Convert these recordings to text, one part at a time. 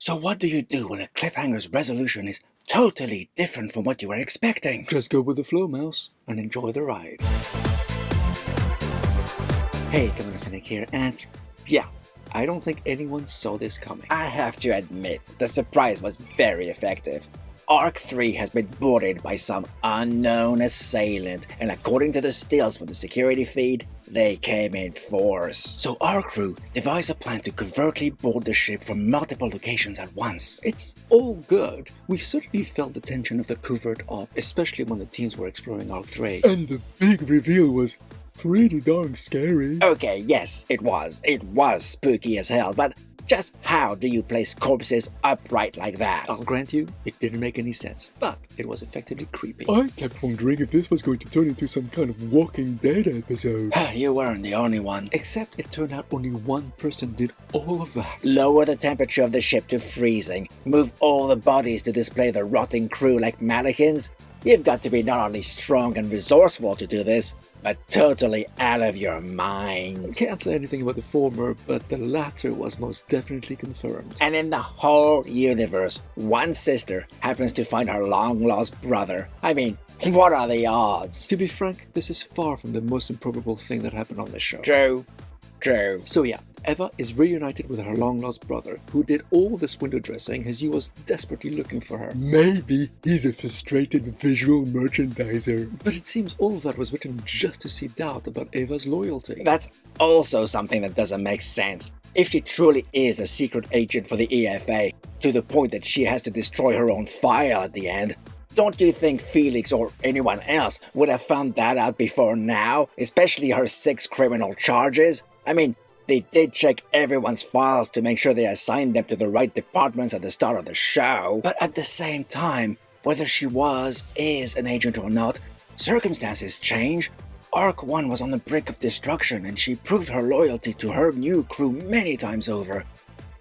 So what do you do when a cliffhanger's resolution is totally different from what you were expecting? Just go with the flow, mouse, and enjoy the ride. Hey, Commander Fennec here, and yeah, I don't think anyone saw this coming. I have to admit, the surprise was very effective. Arc 3 has been boarded by some unknown assailant, and according to the stills from the security feed, they came in force. So our crew devised a plan to covertly board the ship from multiple locations at once. It's all good. We certainly felt the tension of the covert op, especially when the teams were exploring Arc 3. And the big reveal was pretty darn scary. Okay, yes, it was. It was spooky as hell, but just how do you place corpses upright like that? I'll grant you, it didn't make any sense, but it was effectively creepy. I kept wondering if this was going to turn into some kind of Walking Dead episode. You weren't the only one. Except it turned out only one person did all of that. Lower the temperature of the ship to freezing, move all the bodies to display the rotting crew like mannequins. You've got to be not only strong and resourceful to do this, but totally out of your mind. Can't say anything about the former, but the latter was most definitely confirmed. And in the whole universe, one sister happens to find her long-lost brother. I mean, what are the odds? To be frank, this is far from the most improbable thing that happened on this show. True. So yeah, Eva is reunited with her long-lost brother, who did all this window dressing as he was desperately looking for her. Maybe he's a frustrated visual merchandiser. But it seems all of that was written just to seed doubt about Eva's loyalty. That's also something that doesn't make sense. If she truly is a secret agent for the EFA, to the point that she has to destroy her own file at the end, don't you think Felix or anyone else would have found that out before now, especially her 6 criminal charges? I mean, they did check everyone's files to make sure they assigned them to the right departments at the start of the show. But at the same time, whether she is an agent or not, circumstances change. Arc 1 was on the brink of destruction and she proved her loyalty to her new crew many times over.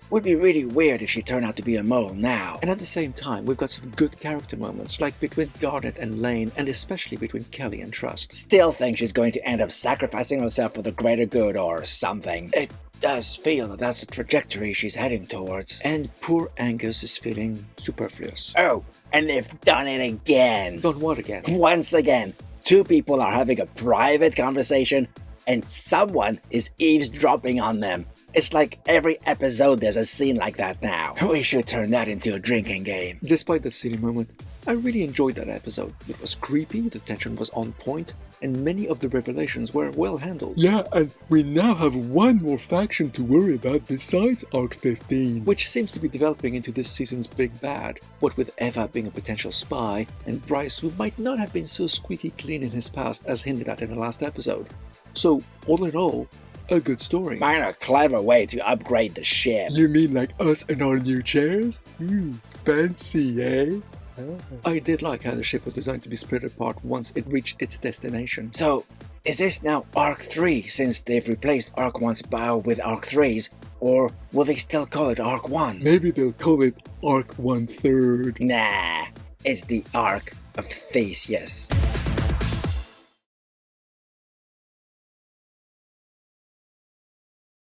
Would be really weird if she turned out to be a mole now. And at the same time, we've got some good character moments, like between Garnet and Lane, and especially between Kelly and Trust. Still think she's going to end up sacrificing herself for the greater good or something. It does feel that that's the trajectory she's heading towards. And poor Angus is feeling superfluous. Oh, and they've done it again. Done what again? Once again, 2 people are having a private conversation, and someone is eavesdropping on them. It's like every episode there's a scene like that now. We should turn that into a drinking game. Despite that silly moment, I really enjoyed that episode. It was creepy, the tension was on point, and many of the revelations were well handled. Yeah, and we now have one more faction to worry about besides Arc 15. Which seems to be developing into this season's big bad, what with Eva being a potential spy, and Bryce who might not have been so squeaky clean in his past as hinted at in the last episode. So, all in all, a good story. Find a clever way to upgrade the ship. You mean like us and our new chairs? Fancy, eh? I did like how the ship was designed to be split apart once it reached its destination. So, is this now Arc 3 since they've replaced Arc 1's bow with Arc 3's? Or will they still call it Arc 1? Maybe they'll call it Arc 1/3. Nah, it's the Arc of Theseus.